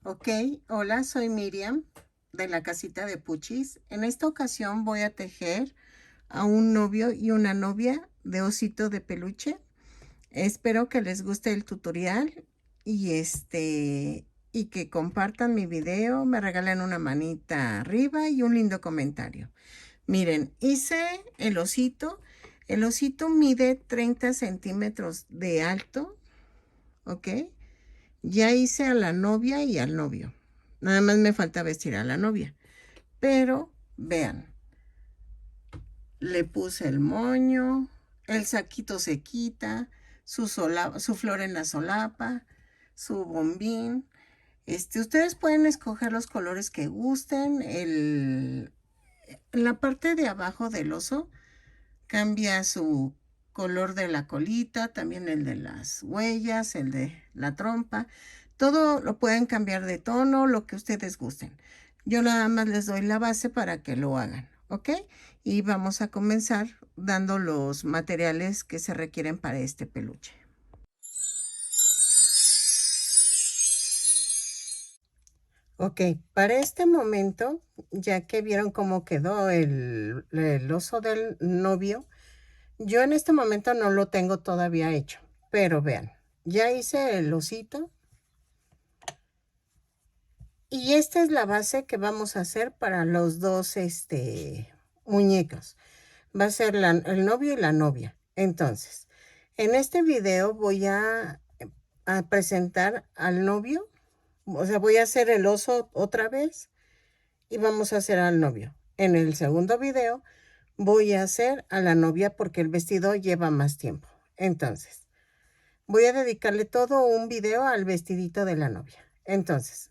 Ok, hola, soy Miriam de la casita de Puchis. En esta ocasión voy a tejer a un novio y una novia de osito de peluche. Espero que les guste el tutorial y que compartan mi video, me regalen una manita arriba y un lindo comentario. Miren, hice el osito. El osito mide 30 centímetros de alto, ¿ok? Ya hice a la novia y al novio. Nada más me falta vestir a la novia. Pero vean, le puse el moño, el saquito se quita, su flor en la solapa, su bombín. Ustedes pueden escoger los colores que gusten. En la parte de abajo del oso cambia su color de la colita, también el de las huellas, el de la trompa. Todo lo pueden cambiar de tono, lo que ustedes gusten. Yo nada más les doy la base para que lo hagan, ¿ok? Y vamos a comenzar dando los materiales que se requieren para este peluche. Ok, para este momento, ya que vieron cómo quedó el oso del novio, yo en este momento no lo tengo todavía hecho, pero vean, ya hice el osito y esta es la base que vamos a hacer para los dos muñecos. Va a ser el novio y la novia. Entonces, en este video voy a presentar al novio, o sea, voy a hacer el oso otra vez y vamos a hacer al novio. En el segundo video voy a hacer a la novia porque el vestido lleva más tiempo. Entonces, voy a dedicarle todo un video al vestidito de la novia. Entonces,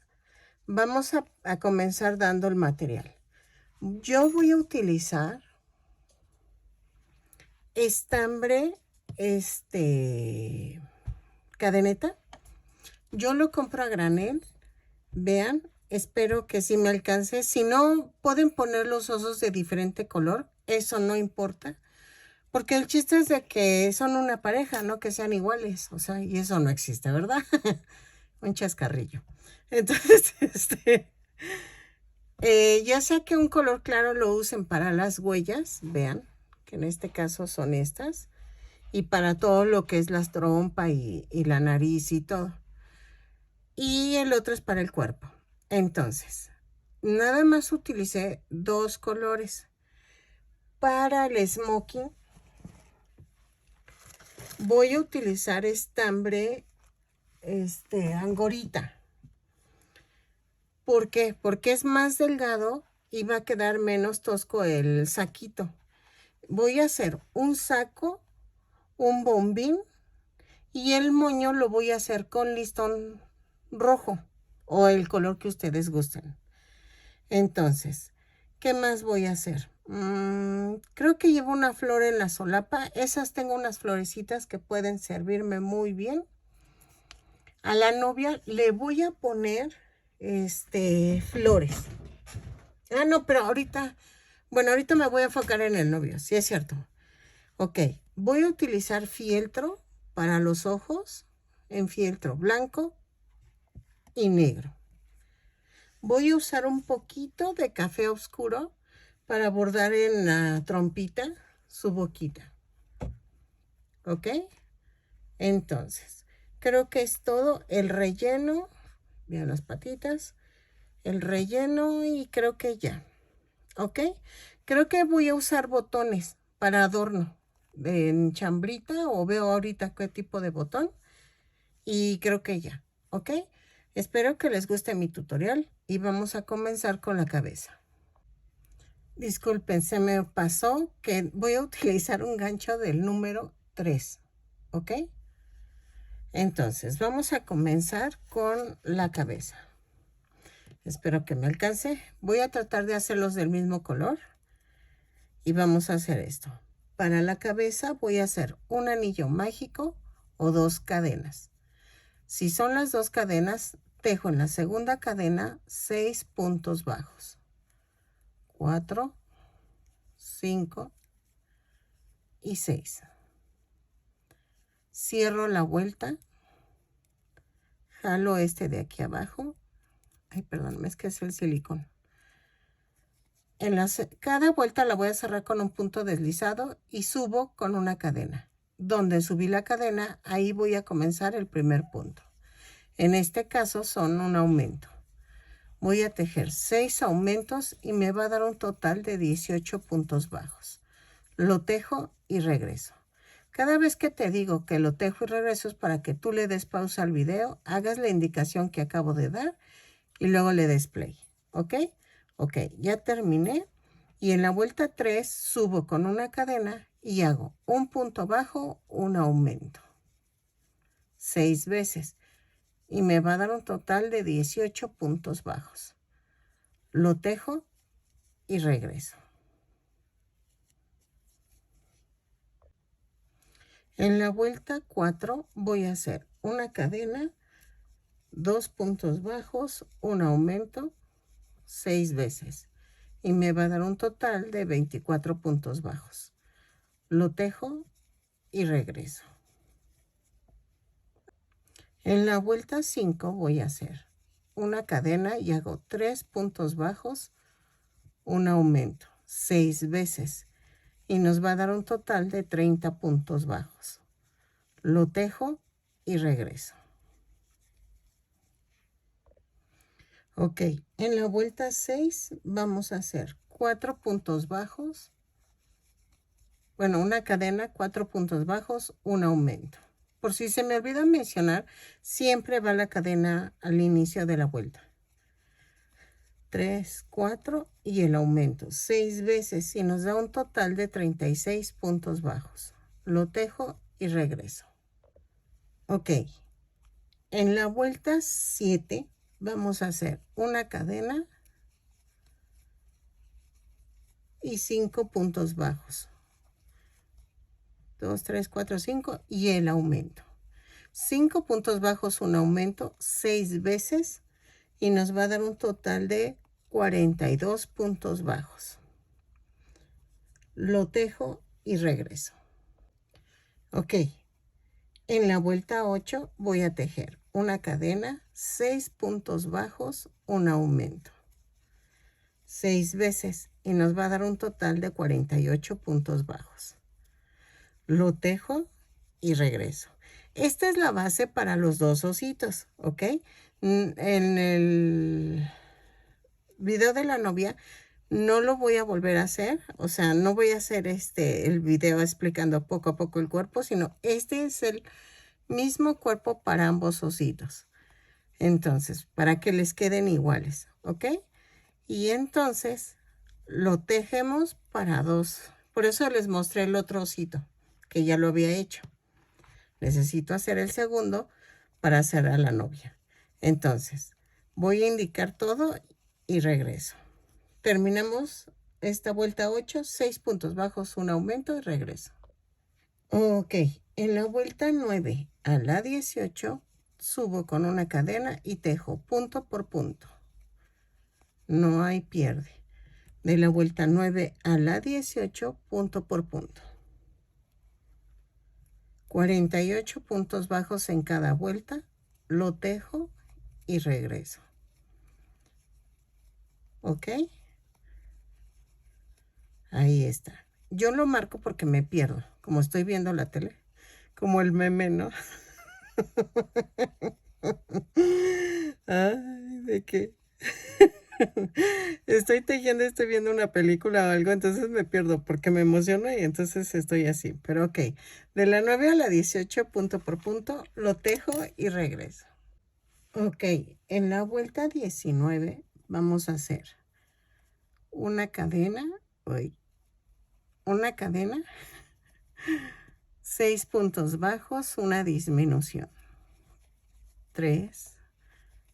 vamos a comenzar dando el material. Yo voy a utilizar estambre, cadeneta. Yo lo compro a granel. Vean, espero que sí me alcance. Si no, pueden poner los osos de diferente color. Eso no importa. Porque el chiste es de que son una pareja, no que sean iguales. O sea, y eso no existe, ¿verdad? Un chascarrillo. Entonces, ya sea que un color claro lo usen para las huellas, vean, que en este caso son estas, y para todo lo que es la trompa y la nariz y todo. Y el otro es para el cuerpo. Entonces, nada más utilicé dos colores. Para el smoking voy a utilizar estambre, angorita. ¿Por qué? Porque es más delgado y va a quedar menos tosco el saquito. Voy a hacer un saco, un bombín y el moño lo voy a hacer con listón rojo o el color que ustedes gusten. Entonces, ¿qué más voy a hacer? Creo que llevo una flor en la solapa. Esas tengo unas florecitas que pueden servirme muy bien. A la novia le voy a poner flores. Ah, no, pero ahorita, bueno, ahorita me voy a enfocar en el novio, sí es cierto. Ok, voy a utilizar fieltro para los ojos, en fieltro blanco y negro. Voy a usar un poquito de café oscuro para bordar en la trompita su boquita. ¿Ok? Entonces, creo que es todo. El relleno, vean las patitas, el relleno y creo que ya. ¿Ok? Creo que voy a usar botones para adorno en chambrita o veo ahorita qué tipo de botón y creo que ya. ¿Ok? Espero que les guste mi tutorial y vamos a comenzar con la cabeza. Disculpen, se me pasó que voy a utilizar un gancho del número 3. ¿Ok? Entonces, vamos a comenzar con la cabeza. Espero que me alcance. Voy a tratar de hacerlos del mismo color. Y vamos a hacer esto. Para la cabeza voy a hacer un anillo mágico o dos cadenas. Si son las dos cadenas, tejo en la segunda cadena 6 puntos bajos. 4, 5 y 6. Cierro la vuelta, jalo este de aquí abajo Ay, perdón, es que es el silicón. Cada vuelta la voy a cerrar con un punto deslizado y subo con una cadena. Donde subí la cadena, ahí voy a comenzar el primer punto. En este caso son un aumento. Voy a tejer 6 aumentos y me va a dar un total de 18 puntos bajos. Lo tejo y regreso. Cada vez que te digo que lo tejo y regreso es para que tú le des pausa al video, hagas la indicación que acabo de dar y luego le des play. ¿Ok? Ok, ya terminé. Y en la vuelta 3 subo con una cadena y hago un punto bajo, un aumento. 6 veces. Y me va a dar un total de 18 puntos bajos. Lo tejo y regreso. En la vuelta 4 voy a hacer una cadena, 2 puntos bajos, un aumento, 6 veces. Y me va a dar un total de 24 puntos bajos. Lo tejo y regreso. En la vuelta 5 voy a hacer una cadena y hago 3 puntos bajos, un aumento, 6 veces. Y nos va a dar un total de 30 puntos bajos. Lo tejo y regreso. Ok, en la vuelta 6 vamos a hacer 4 puntos bajos. Bueno, una cadena, 4 puntos bajos, un aumento. Por si se me olvida mencionar, siempre va la cadena al inicio de la vuelta. 3, 4 y el aumento 6 veces y nos da un total de 36 puntos bajos. Lo tejo y regreso. Ok, en la vuelta 7 vamos a hacer una cadena y 5 puntos bajos. 2, 3, 4, 5 y el aumento. 5 puntos bajos, un aumento 6 veces y nos va a dar un total de 42 puntos bajos. Lo tejo y regreso. Ok, en la vuelta 8 voy a tejer una cadena, 6 puntos bajos, un aumento. 6 veces y nos va a dar un total de 48 puntos bajos. Lo tejo y regreso. Esta es la base para los dos ositos, ¿ok? En el video de la novia no lo voy a volver a hacer, o sea, no voy a hacer el video explicando poco a poco el cuerpo, sino este es el mismo cuerpo para ambos ositos. Entonces, para que les queden iguales, ¿ok? Y entonces lo tejemos para dos. Por eso les mostré el otro osito, que ya lo había hecho. Necesito hacer el segundo para hacer a la novia. Entonces, voy a indicar todo y regreso. Terminamos esta vuelta 8, 6 puntos bajos, un aumento y regreso. Ok, en la vuelta 9 a la 18 subo con una cadena y tejo punto por punto. No hay pierde. De la vuelta 9 a la 18, punto por punto. 48 puntos bajos en cada vuelta. Lo tejo y regreso. ¿Ok? Ahí está. Yo lo marco porque me pierdo, como estoy viendo la tele, como el meme, ¿no? Ay, ¿de qué? Estoy tejiendo, estoy viendo una película o algo, entonces me pierdo porque me emociono y entonces estoy así. Pero ok, de la 9 a la 18, punto por punto, lo tejo y regreso. Ok, en la vuelta 19 vamos a hacer una cadena, una cadena, 6 puntos bajos, una disminución. 3,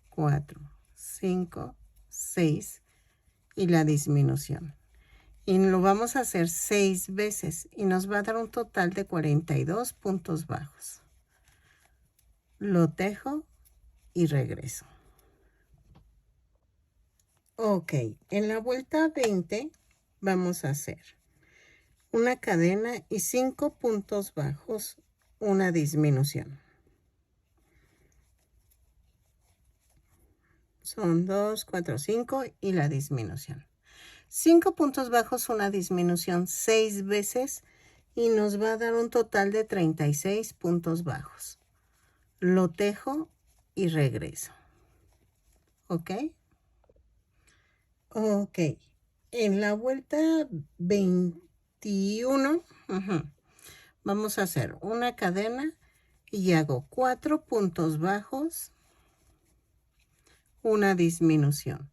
4, 5, 6 y la disminución. Y lo vamos a hacer 6 veces y nos va a dar un total de 42 puntos bajos. Lo tejo y regreso. Ok, en la vuelta 20 vamos a hacer una cadena y 5 puntos bajos, una disminución. Son 2, 4, 5 y la disminución. 5 puntos bajos, una disminución 6 veces y nos va a dar un total de 36 puntos bajos. Lo tejo y regreso. ¿Ok? Ok. En la vuelta 21, vamos a hacer una cadena y hago 4 puntos bajos, una disminución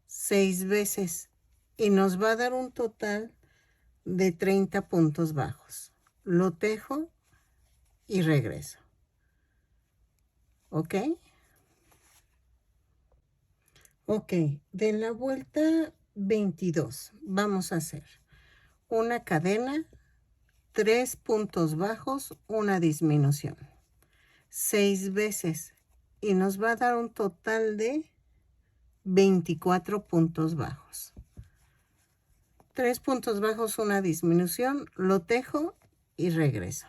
6 veces y nos va a dar un total de 30 puntos bajos. Lo tejo y regreso. ¿Ok? Ok, de la vuelta 22 vamos a hacer una cadena, 3 puntos bajos, una disminución 6 veces y nos va a dar un total de 24 puntos bajos. 3 puntos bajos, una disminución, lo tejo y regreso.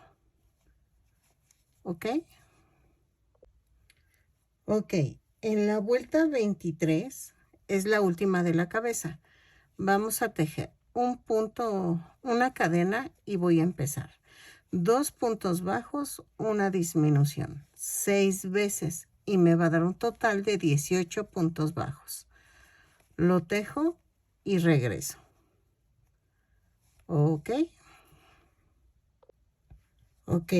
¿Ok? Ok, en la vuelta 23 es la última de la cabeza. Vamos a tejer un punto, una cadena y voy a empezar. 2 puntos bajos, una disminución, 6 veces y me va a dar un total de 18 puntos bajos. Lo tejo y regreso. Ok. Ok.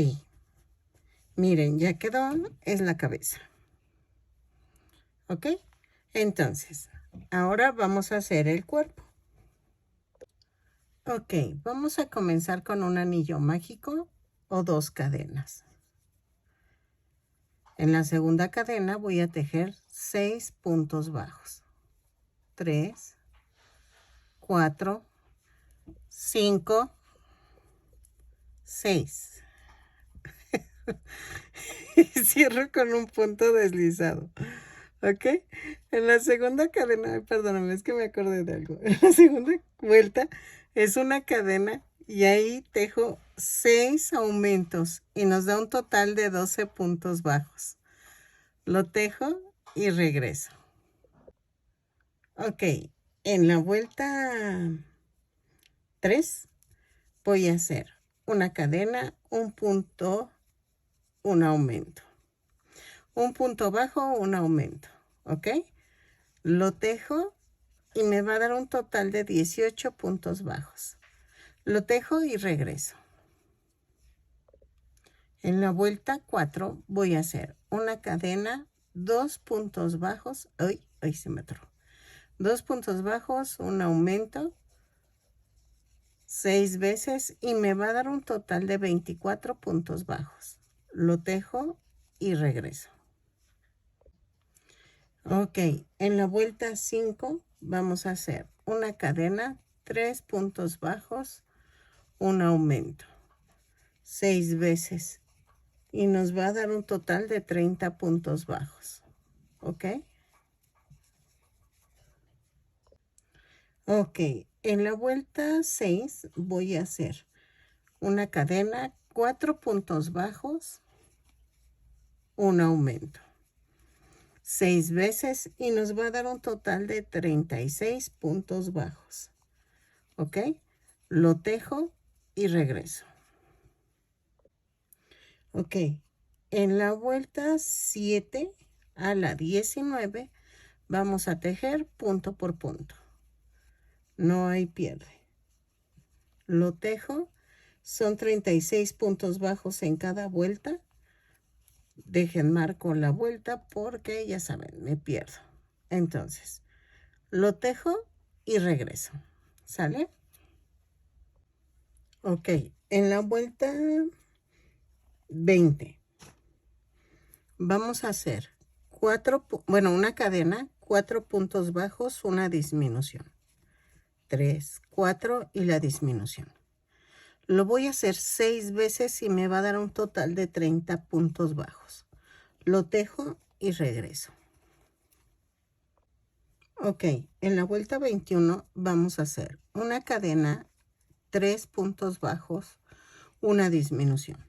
Miren, ya quedó, es la cabeza. ¿Ok? Entonces, ahora vamos a hacer el cuerpo. Ok, vamos a comenzar con un anillo mágico o 2 cadenas. En la segunda cadena voy a tejer 6 puntos bajos. 3, 4, 5, 6. Y cierro con un punto deslizado. ¿Ok? En la segunda cadena, ay, perdóname, es que me acordé de algo. En la segunda vuelta es una cadena y ahí tejo 6 aumentos y nos da un total de 12 puntos bajos. Lo tejo y regreso. Ok, en la vuelta 3 voy a hacer una cadena, un punto, un aumento. Un punto bajo, un aumento. ¿Ok? Lo tejo y me va a dar un total de 18 puntos bajos. Lo tejo y regreso. En la vuelta 4 voy a hacer una cadena, 2 puntos bajos. Ay, se me atoró. 2 puntos bajos, un aumento, 6 veces y me va a dar un total de 24 puntos bajos. Lo tejo y regreso. Ok, en la vuelta 5 vamos a hacer una cadena, 3 puntos bajos, un aumento, 6 veces y nos va a dar un total de 30 puntos bajos. ¿Ok? Ok, en la vuelta 6 voy a hacer una cadena, 4 puntos bajos, un aumento, 6 veces y nos va a dar un total de 36 puntos bajos. ¿Ok? Lo tejo y regreso. Ok, en la vuelta 7 a la 19 vamos a tejer punto por punto. No hay pierde. Lo tejo, son 36 puntos bajos en cada vuelta. Dejen marco la vuelta porque ya saben, me pierdo. Entonces, lo tejo y regreso. ¿Sale? Ok, en la vuelta 20 vamos a hacer una cadena, 4 puntos bajos, una disminución. 3, 4 y la disminución. Lo voy a hacer 6 veces y me va a dar un total de 30 puntos bajos. Lo tejo y regreso. Ok, en la vuelta 21 vamos a hacer una cadena, 3 puntos bajos, una disminución.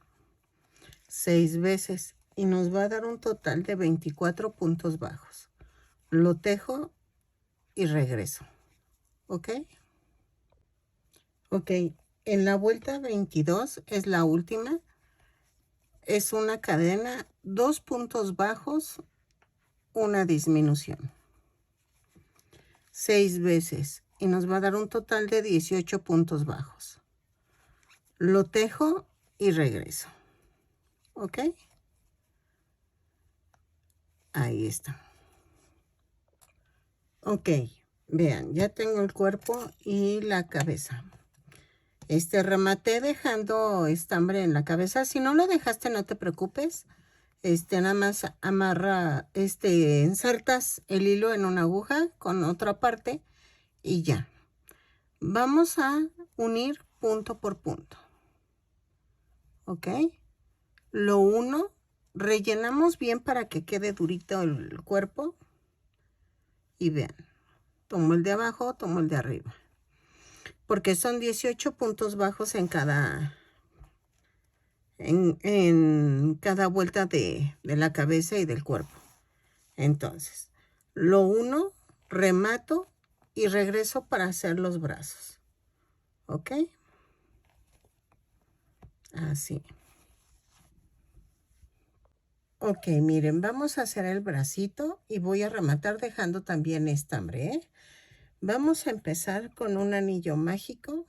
6 veces y nos va a dar un total de 24 puntos bajos. Lo tejo y regreso. ¿Ok? Ok, en la vuelta 22 es la última. Es una cadena, 2 puntos bajos, una disminución. 6 veces y nos va a dar un total de 18 puntos bajos. Lo tejo y regreso. ¿Ok? Ahí está. Ok, vean, ya tengo el cuerpo y la cabeza. Rematé dejando estambre en la cabeza. Si no lo dejaste, no te preocupes. Nada más amarra, ensartas el hilo en una aguja con otra parte y ya. Vamos a unir punto por punto. ¿Ok? Lo uno, rellenamos bien para que quede durito el cuerpo. Y vean, tomo el de abajo, tomo el de arriba. Porque son 18 puntos bajos en cada vuelta de la cabeza y del cuerpo. Entonces, lo uno, remato y regreso para hacer los brazos. ¿Ok? Así. Ok, miren, vamos a hacer el bracito y voy a rematar dejando también estambre, ¿eh? Vamos a empezar con un anillo mágico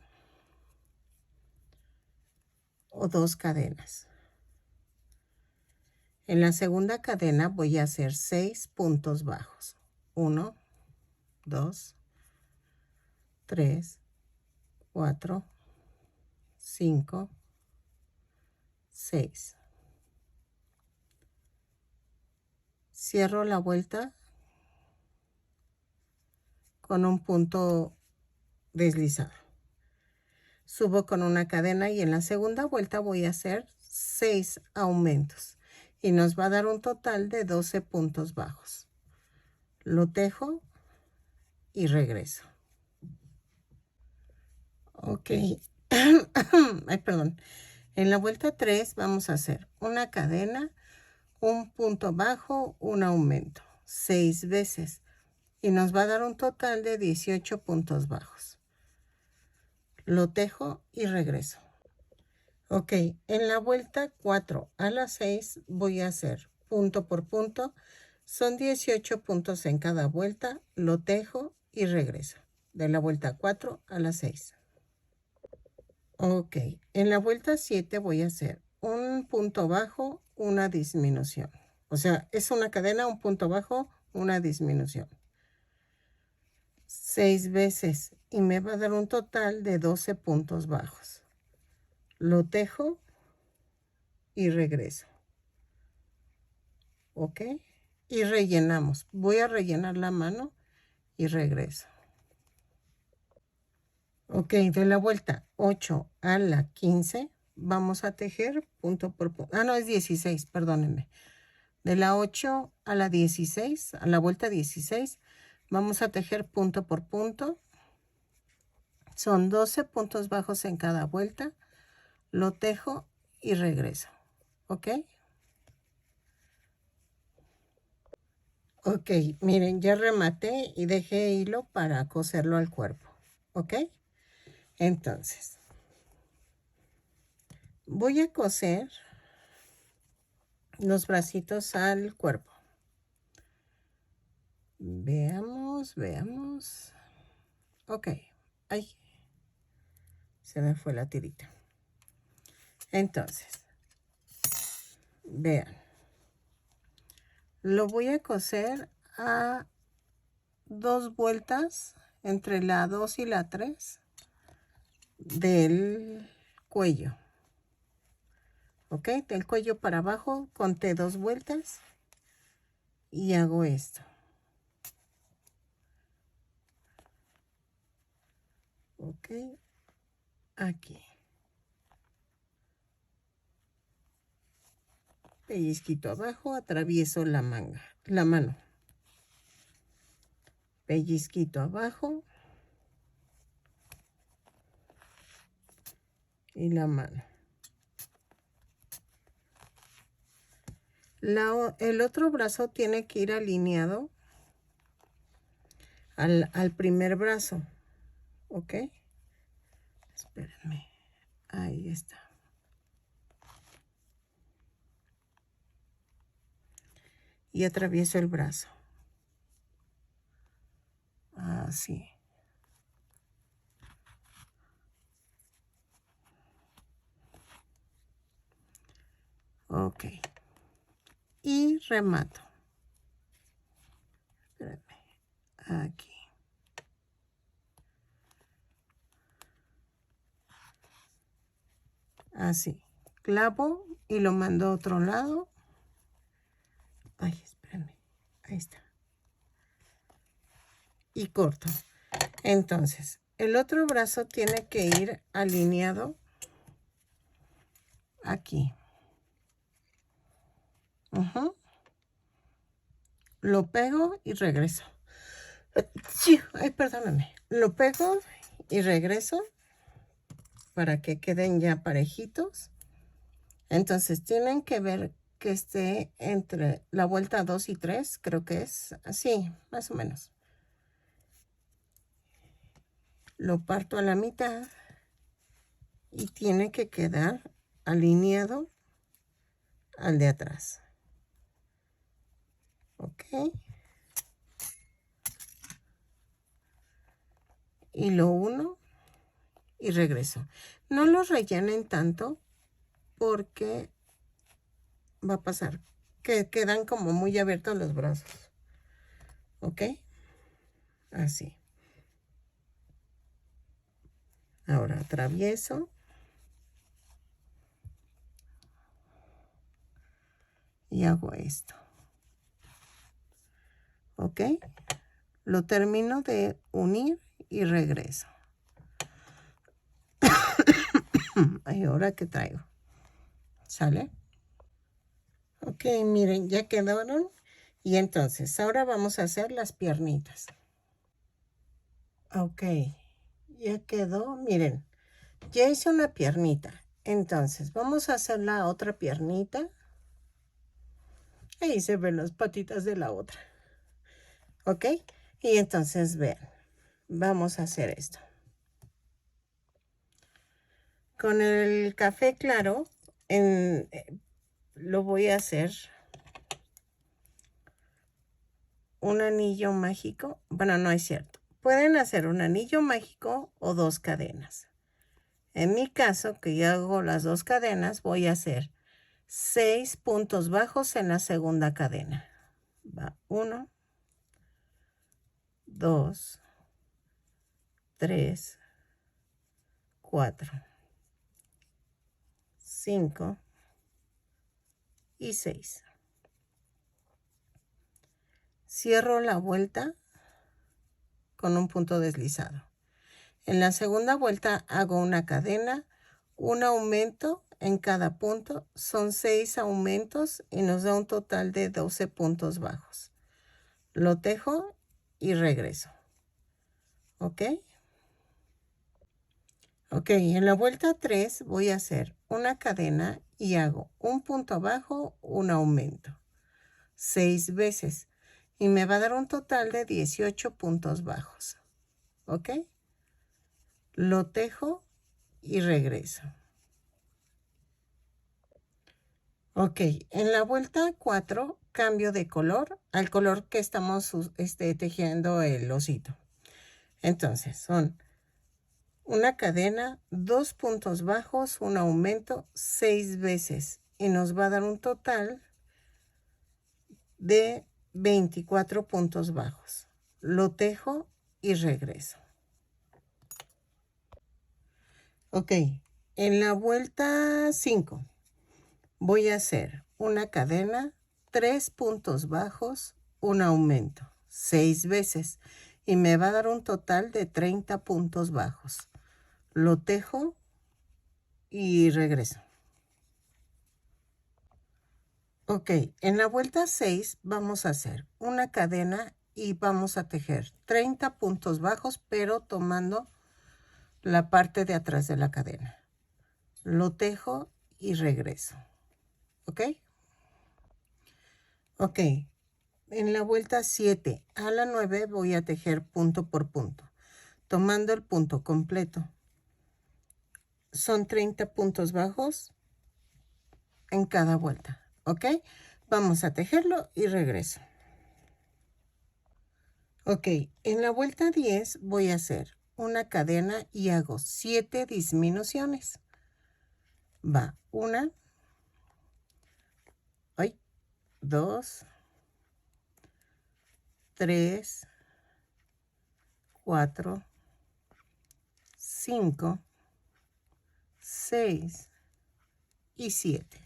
o 2 cadenas. En la segunda cadena voy a hacer 6 puntos bajos. 1, 2, 3, 4, 5, 6. Cierro la vuelta con un punto deslizado. Subo con una cadena y en la segunda vuelta voy a hacer 6 aumentos. Y nos va a dar un total de 12 puntos bajos. Lo tejo y regreso. Ok. Ay, perdón. En la vuelta 3 vamos a hacer una cadena, un punto bajo, un aumento. 6 veces. Y nos va a dar un total de 18 puntos bajos. Lo tejo y regreso. Ok, en la vuelta 4 a la 6 voy a hacer punto por punto. Son 18 puntos en cada vuelta. Lo tejo y regreso. De la vuelta 4 a la 6. Ok, en la vuelta 7 voy a hacer un punto bajo, una disminución. O sea, es una cadena, un punto bajo, una disminución. 6 veces y me va a dar un total de 12 puntos bajos. Lo tejo y regreso. ¿Ok? Y rellenamos. Voy a rellenar la mano y regreso. Ok, de la vuelta 8 a la 15 vamos a tejer punto por punto. Ah, no, es 16, perdónenme. De la 8 a la 16, a la vuelta 16, vamos a tejer punto por punto. Son 12 puntos bajos en cada vuelta. Lo tejo y regreso. ¿Ok? Ok, miren, ya rematé y dejé hilo para coserlo al cuerpo. ¿Ok? Entonces, voy a coser los bracitos al cuerpo. Veamos, veamos. Ok, ay, se me fue la tirita. Entonces, vean. Lo voy a coser a 2 vueltas entre la 2 y la 3 del cuello. ¿Ok? Del cuello para abajo conté 2 vueltas y hago esto. ¿Ok? Aquí. Pellizquito abajo, atravieso la manga, la mano. Pellizquito abajo y la mano. El otro brazo tiene que ir alineado al primer brazo, ¿ok? Espérenme, ahí está. Y atravieso el brazo. Así. Ok. Y remato. Espérenme, aquí. Así. Clavo y lo mando a otro lado. Ay, espérenme. Ahí está. Y corto. Entonces, el otro brazo tiene que ir alineado aquí. Lo pego y regreso. Ay, perdóname. Lo pego y regreso para que queden ya parejitos. Entonces, tienen que ver que esté entre la vuelta 2 y 3, creo que es así, más o menos. Lo parto a la mitad y tiene que quedar alineado al de atrás. Ok. Y lo uno y regreso. No los rellenen tanto porque va a pasar que quedan como muy abiertos los brazos. ¿Ok? Así. Ahora atravieso. Y hago esto. ¿Ok? Lo termino de unir y regreso. Ay, ahora que traigo. ¿Sale? Ok, miren, ya quedaron. Y entonces, ahora vamos a hacer las piernitas. Ok, ya quedó. Miren, ya hice una piernita. Entonces, vamos a hacer la otra piernita. Ahí se ven las patitas de la otra. ¿Ok? Y entonces, vean, vamos a hacer esto. Con el café claro, lo voy a hacer un anillo mágico. Bueno, no es cierto. Pueden hacer un anillo mágico o 2 cadenas. En mi caso, que yo hago las 2 cadenas, voy a hacer 6 puntos bajos en la segunda cadena. Va 1, 2, 3, 4, 5 y 6. Cierro la vuelta con un punto deslizado. En la segunda vuelta hago una cadena, un aumento en cada punto. Son 6 aumentos y nos da un total de 12 puntos bajos. Lo tejo y regreso. ¿Ok? Ok, en la vuelta 3 voy a hacer una cadena y hago un punto bajo, un aumento. 6 veces. Y me va a dar un total de 18 puntos bajos. ¿Ok? Lo tejo y regreso. Ok, en la vuelta 4 cambio de color al color que estamos tejiendo el osito. Entonces son una cadena, 2 puntos bajos, un aumento 6 veces y nos va a dar un total de 24 puntos bajos. Lo tejo y regreso. Ok, en la vuelta 5 voy a hacer una cadena, 3 puntos bajos, un aumento 6 veces y me va a dar un total de 30 puntos bajos. Lo tejo y regreso. Ok, en la vuelta 6 vamos a hacer una cadena y vamos a tejer 30 puntos bajos, pero tomando la parte de atrás de la cadena. Lo tejo y regreso. ¿Ok? Ok, en la vuelta 7 a la 9 voy a tejer punto por punto, tomando el punto completo. Son 30 puntos bajos en cada vuelta, ¿ok? Vamos a tejerlo y regreso. Ok, en la vuelta 10 voy a hacer una cadena y hago 7 disminuciones. Va 1, 2, 3, 4, 5, 6 y 7.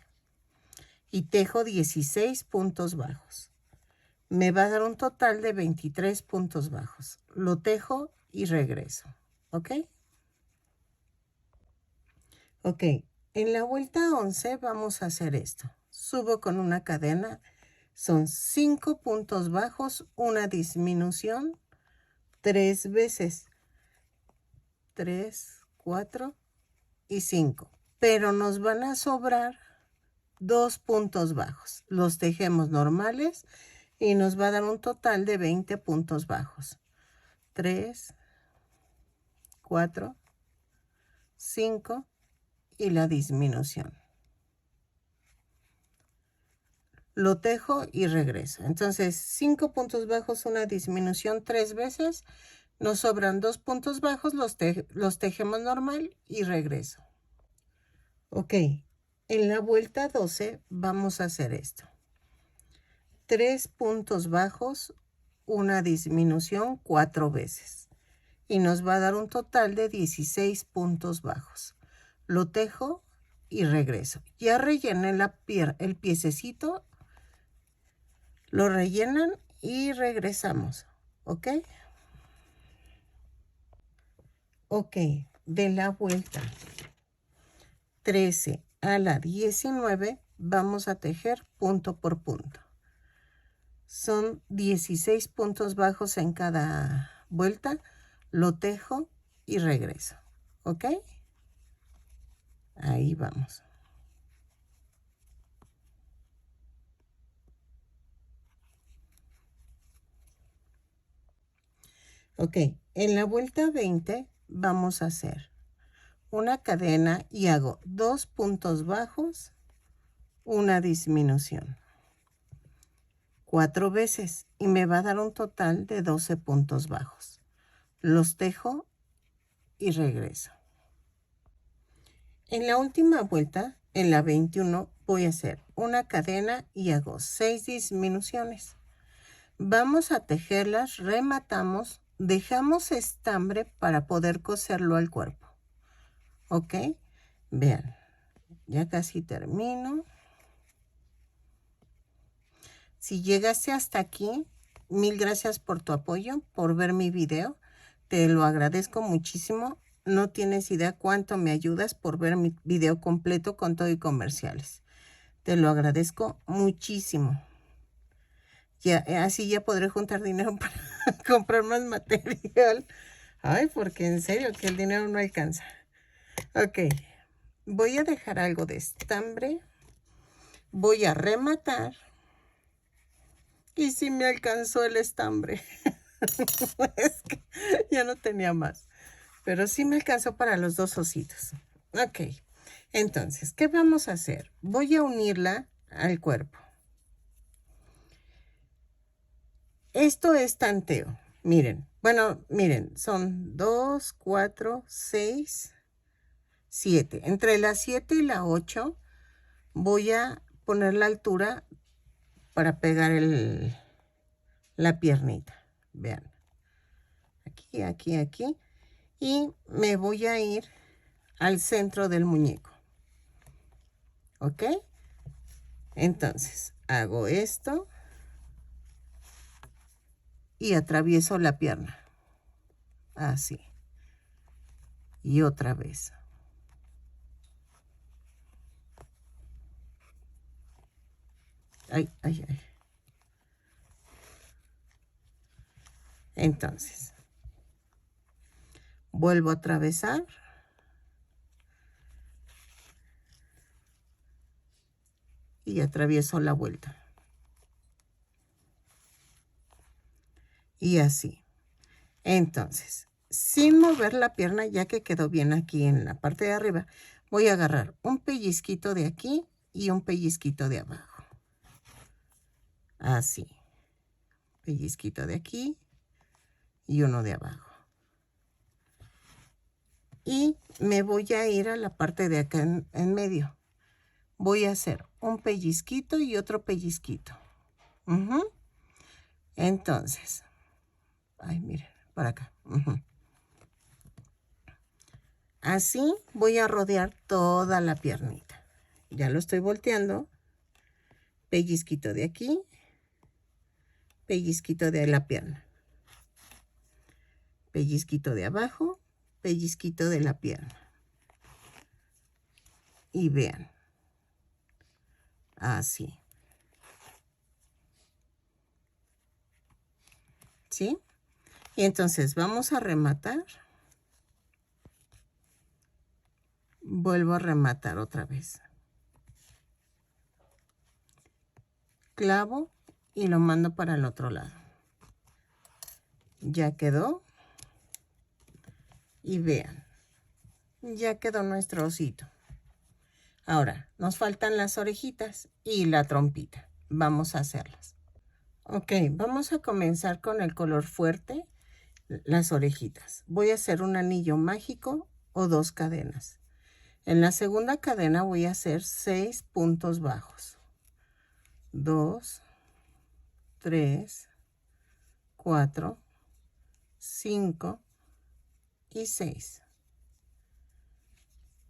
Y tejo 16 puntos bajos. Me va a dar un total de 23 puntos bajos. Lo tejo y regreso, ¿ok? Ok, en la vuelta 11 vamos a hacer esto. Subo con una cadena, son 5 puntos bajos, una disminución, 3 veces. 3, 4 y 5. Pero nos van a sobrar 2 puntos bajos. Los tejemos normales y nos va a dar un total de 20 puntos bajos. 3, 4, 5 y la disminución. Lo tejo y regreso. Entonces, 5 puntos bajos, una disminución 3 veces. Nos sobran 2 puntos bajos, los tejemos normal y regreso. Ok, en la vuelta 12 vamos a hacer esto. 3 puntos bajos, una disminución 4 veces. Y nos va a dar un total de 16 puntos bajos. Lo tejo y regreso. Ya rellené el piececito. Lo rellenan y regresamos. ¿Ok? Ok, de la vuelta 13 a la 19 vamos a tejer punto por punto. Son 16 puntos bajos en cada vuelta. Lo tejo y regreso. ¿Ok? Ahí vamos. Ok, en la vuelta 20 vamos a hacer una cadena y hago 2 puntos bajos, una disminución. 4 veces y me va a dar un total de 12 puntos bajos. Los tejo y regreso. En la última vuelta, en la 21, voy a hacer una cadena y hago 6 disminuciones. Vamos a tejerlas, rematamos, dejamos estambre para poder coserlo al cuerpo. ¿Ok? Vean, ya casi termino. Si llegaste hasta aquí, mil gracias por tu apoyo, por ver mi video. Te lo agradezco muchísimo. No tienes idea cuánto me ayudas por ver mi video completo con todo y comerciales. Te lo agradezco muchísimo. Ya, así ya podré juntar dinero para comprar más material. Ay, porque en serio que el dinero no alcanza. Ok, voy a dejar algo de estambre. Voy a rematar. Y sí me alcanzó el estambre. Es que ya no tenía más. Pero sí me alcanzó para los 2 ositos. Ok. Entonces, ¿qué vamos a hacer? Voy a unirla al cuerpo. Esto es tanteo. Miren. Bueno, miren. Son 2, 4, 6, 7. Entre la 7 y la 8 voy a poner la altura para pegar la piernita. Vean. Aquí, aquí, aquí. Y me voy a ir al centro del muñeco. ¿Ok? Entonces, hago esto y atravieso la pierna. Así. Y otra vez. Ay, ay, ay. Entonces, vuelvo a atravesar. Y atravieso la vuelta. y así. Entonces, sin mover la pierna, ya que quedó bien aquí en la parte de arriba, voy a agarrar un pellizquito de aquí y un pellizquito de abajo. Así. Pellizquito de aquí y uno de abajo. Y me voy a ir a la parte de acá en medio. Voy a hacer un pellizquito y otro pellizquito. Entonces, ay, miren, por acá. Así voy a rodear toda la piernita. Ya lo estoy volteando. Pellizquito de aquí. Pellizquito de la pierna. Pellizquito de abajo. Pellizquito de la pierna. Y vean. Así. ¿Sí? Y entonces vamos a rematar. Vuelvo a rematar otra vez. Clavo y lo mando para el otro lado. Ya quedó. Y vean. Ya quedó nuestro osito. Ahora, nos faltan las orejitas y la trompita. Vamos a hacerlas. Ok, vamos a comenzar con el color fuerte, las orejitas. Voy a hacer un anillo mágico o 2 cadenas. En la segunda cadena voy a hacer 6 puntos bajos. 2, 3, 4, 5 y 6.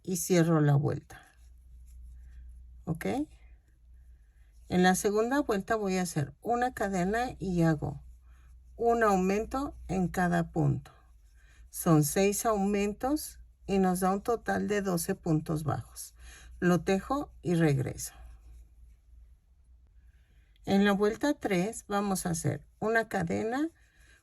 Y cierro la vuelta. ¿Ok? En la segunda vuelta voy a hacer una cadena y hago un aumento en cada punto. Son 6 aumentos y nos da un total de 12 puntos bajos. Lo tejo y regreso. En la vuelta 3 vamos a hacer una cadena,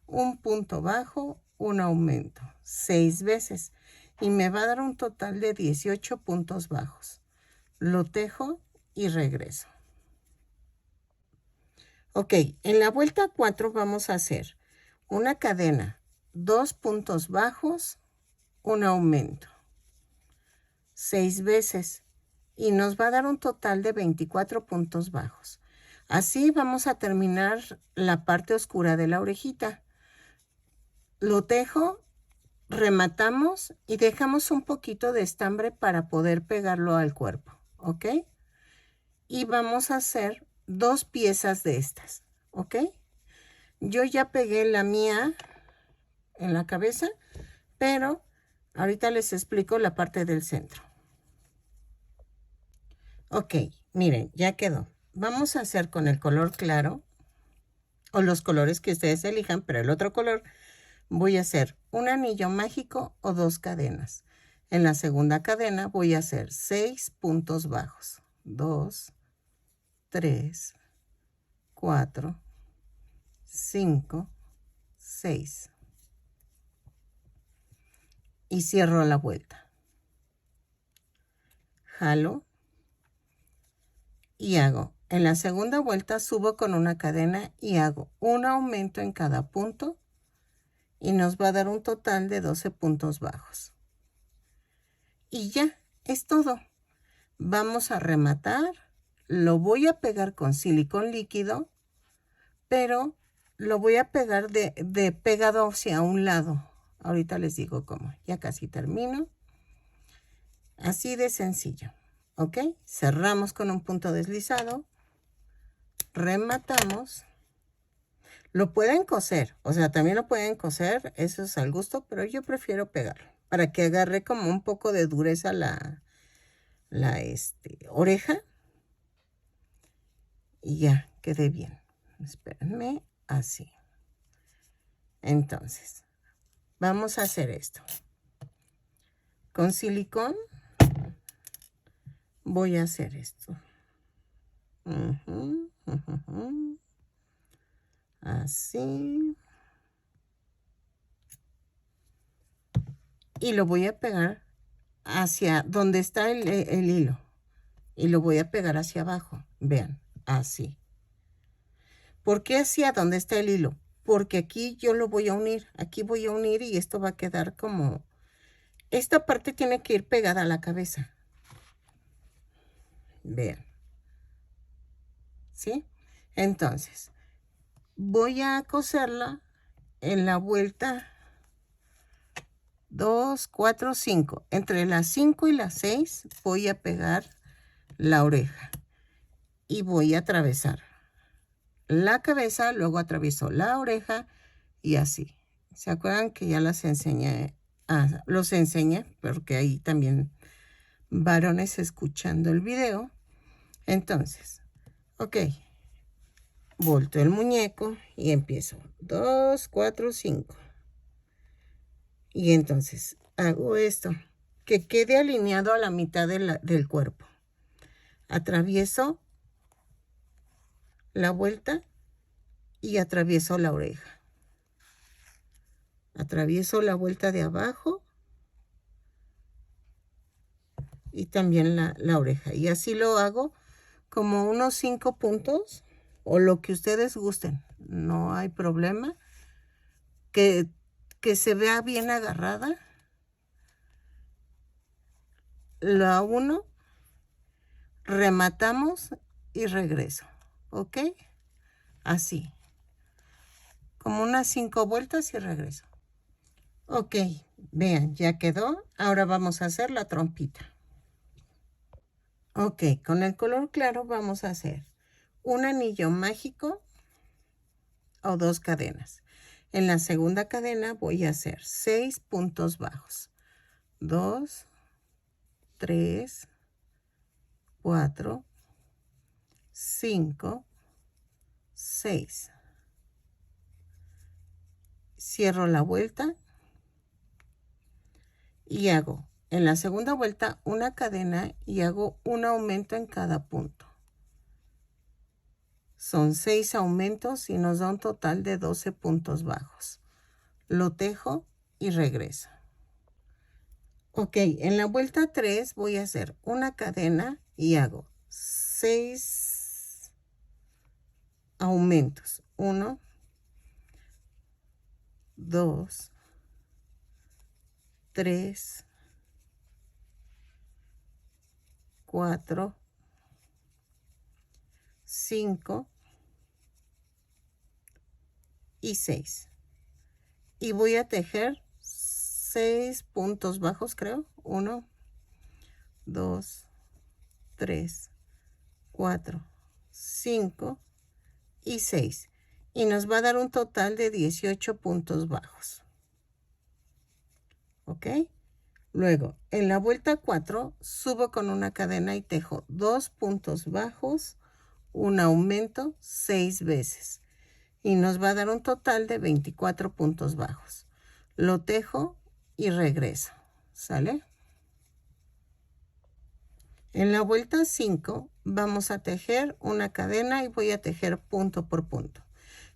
un punto bajo, un aumento, 6 veces. Y me va a dar un total de 18 puntos bajos. Lo tejo y regreso. Ok, en la vuelta 4 vamos a hacer una cadena, 2 puntos bajos, un aumento, 6 veces. Y nos va a dar un total de 24 puntos bajos. Así vamos a terminar la parte oscura de la orejita. Lo tejo, rematamos y dejamos un poquito de estambre para poder pegarlo al cuerpo, ¿ok? Y vamos a hacer 2 piezas de estas, ¿ok? Yo ya pegué la mía en la cabeza, pero ahorita les explico la parte del centro. Ok, miren, ya quedó. Vamos a hacer con el color claro, o los colores que ustedes elijan, pero el otro color, voy a hacer un anillo mágico o 2 cadenas. En la segunda cadena voy a hacer 6 puntos bajos. 2, 3, 4, 5, 6. Y cierro la vuelta. Jalo. Y hago, en la segunda vuelta subo con una cadena y hago un aumento en cada punto. Y nos va a dar un total de 12 puntos bajos. Y ya, es todo. Vamos a rematar. Lo voy a pegar con silicón líquido, pero lo voy a pegar de pegado hacia un lado. Ahorita les digo cómo. Ya casi termino. Así de sencillo. ¿Ok? Cerramos con un punto deslizado. Rematamos. Lo pueden coser, o sea, también lo pueden coser, eso es al gusto, pero yo prefiero pegarlo para que agarre como un poco de dureza la oreja. Y ya, quede bien. Espérenme, así. Entonces, vamos a hacer esto. Con silicón voy a hacer esto. Así. Y lo voy a pegar hacia donde está el hilo. Y lo voy a pegar hacia abajo. Vean, así. ¿Por qué hacia donde está el hilo? porque aquí yo lo voy a unir. Aquí voy a unir y esto va a quedar como... Esta parte tiene que ir pegada a la cabeza. Vean. ¿Sí? Entonces, voy a coserla en la vuelta 2, 4, 5. Entre las 5 y las 6 voy a pegar la oreja y voy a atravesar la cabeza, luego atravieso la oreja y así. ¿Se acuerdan que ya las enseñé? Los enseñé porque hay también varones escuchando el video. Entonces, ok, volteo el muñeco y empiezo 2, 4, 5. Y entonces hago esto, que quede alineado a la mitad del cuerpo. Atravieso la vuelta y atravieso la oreja. Atravieso la vuelta de abajo y también la oreja. Y así lo hago como unos 5 puntos o lo que ustedes gusten. No hay problema. Que se vea bien agarrada. La uno, rematamos y regreso. ¿Ok? Así. Como unas 5 vueltas y regreso. Ok, vean, ya quedó. Ahora vamos a hacer la trompita. Ok, con el color claro vamos a hacer un anillo mágico o 2 cadenas. En la segunda cadena voy a hacer 6 puntos bajos. 2, 3, 4, 5, 6. Cierro la vuelta y hago en la segunda vuelta una cadena y hago un aumento en cada punto. Son 6 aumentos y nos da un total de 12 puntos bajos. Lo tejo y regreso. Ok, en la vuelta 3 voy a hacer una cadena y hago 6 aumentos. 1, 2, 3, 4, 5 y 6. Y voy a tejer 6 puntos bajos, creo. 1, 2, 3, 4, 5 y 6. Y nos va a dar un total de 18 puntos bajos. ¿Ok? Luego, en la vuelta 4, subo con una cadena y tejo 2 puntos bajos, un aumento 6 veces. Y nos va a dar un total de 24 puntos bajos. Lo tejo y regreso. ¿Sale? En la vuelta 5 vamos a tejer una cadena y voy a tejer punto por punto.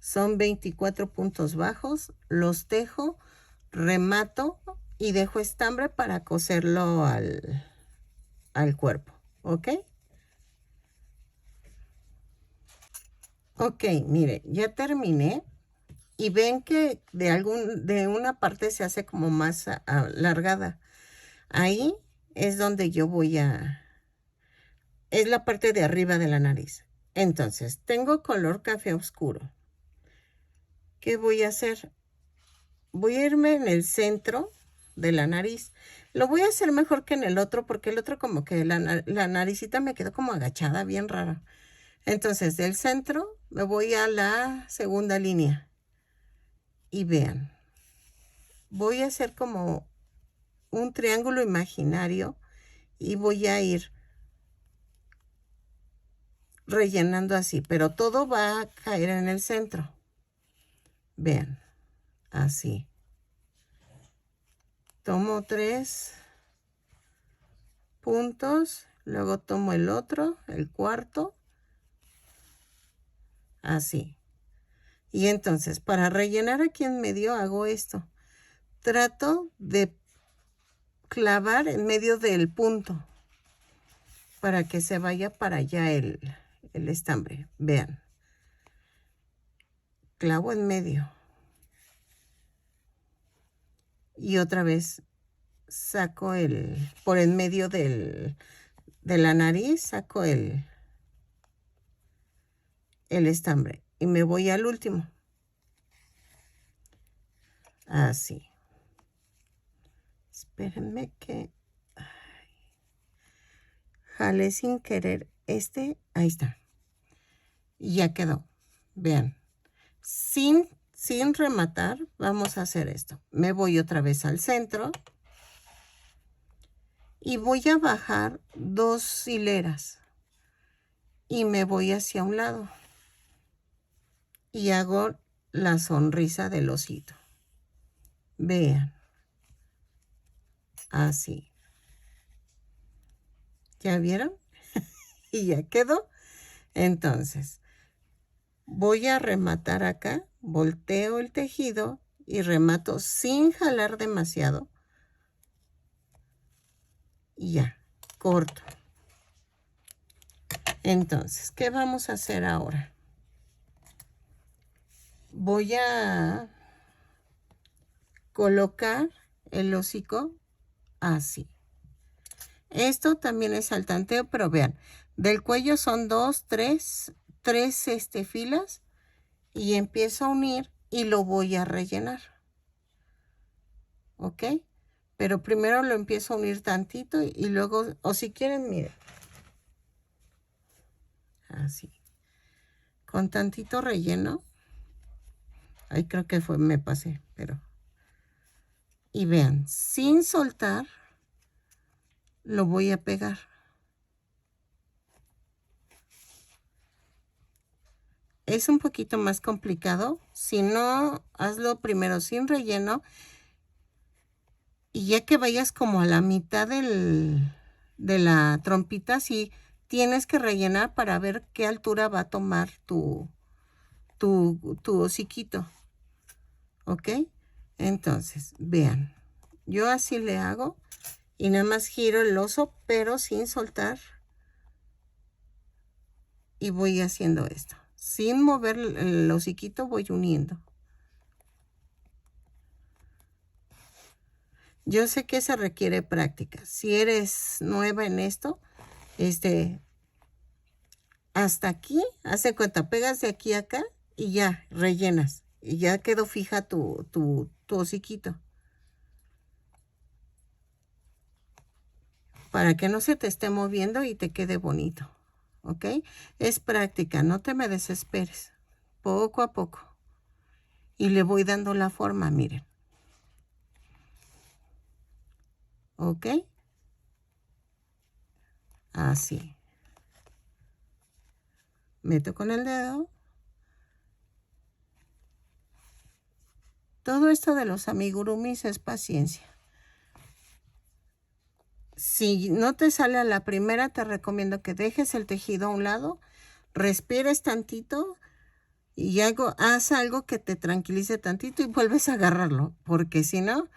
Son 24 puntos bajos, los tejo, remato y dejo estambre para coserlo al cuerpo. ¿Ok? Ok, mire, ya terminé. Y ven que de una parte se hace como más alargada. Ahí es donde yo voy es la parte de arriba de la nariz. Entonces, tengo color café oscuro. ¿Qué voy a hacer? Voy a irme en el centro de la nariz. Lo voy a hacer mejor que en el otro porque el otro como que la naricita me quedó como agachada, bien rara. Entonces, del centro me voy a la segunda línea. Y vean, voy a hacer como un triángulo imaginario y voy a ir rellenando así, pero todo va a caer en el centro. Vean, así. Tomo 3 puntos, luego tomo el otro, el cuarto, así. Y entonces, para rellenar aquí en medio hago esto. Trato de clavar en medio del punto para que se vaya para allá el estambre. Vean. Clavo en medio. y otra vez saco por en medio de la nariz, saco el estambre y me voy al último. Así. Espérenme que jalé sin querer ahí está. Y ya quedó. Vean. Sin rematar, vamos a hacer esto. Me voy otra vez al centro y voy a bajar 2 hileras y me voy hacia un lado y hago la sonrisa del osito. Vean. Así. ¿Ya vieron? Y ya quedó. Entonces, voy a rematar acá, volteo el tejido y remato sin jalar demasiado. Y ya, corto. Entonces, ¿qué vamos a hacer ahora? Voy a colocar el hocico así. Esto también es al tanteo, pero vean, del cuello son 2, 3 filas y empiezo a unir y lo voy a rellenar. ¿Ok? Pero primero lo empiezo a unir tantito y luego, o si quieren, miren. Así. Con tantito relleno. Ahí creo que me pasé, pero. Y vean, sin soltar, lo voy a pegar. Es un poquito más complicado. Si no, hazlo primero sin relleno. Y ya que vayas como a la mitad de la trompita, sí tienes que rellenar para ver qué altura va a tomar tu hociquito. ¿Ok? Entonces, vean. Yo así le hago y nada más giro el oso, pero sin soltar. Y voy haciendo esto. Sin mover el hociquito voy uniendo. Yo sé que se requiere práctica. Si eres nueva en esto, hasta aquí, hace cuenta, pegas de aquí a acá y ya, rellenas. Y ya quedó fija tu hociquito. Para que no se te esté moviendo y te quede bonito. ¿Ok? Es práctica, no te me desesperes. Poco a poco. Y le voy dando la forma, miren. ¿Ok? Así. Meto con el dedo. Todo esto de los amigurumis es paciencia. Si no te sale a la primera, te recomiendo que dejes el tejido a un lado, respires tantito y haz algo que te tranquilice tantito y vuelves a agarrarlo, porque si no,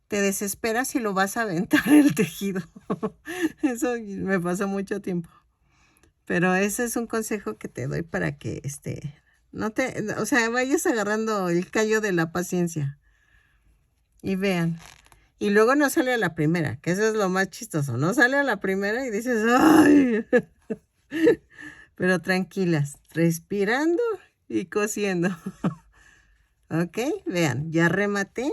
te desesperas y lo vas a aventar el tejido. Eso me pasó mucho tiempo. Pero ese es un consejo que te doy para que o sea, vayas agarrando el callo de la paciencia. Y vean. Y luego no sale a la primera, que eso es lo más chistoso. No sale a la primera y dices, ¡ay! Pero tranquilas, respirando y cosiendo. Ok, vean, ya rematé.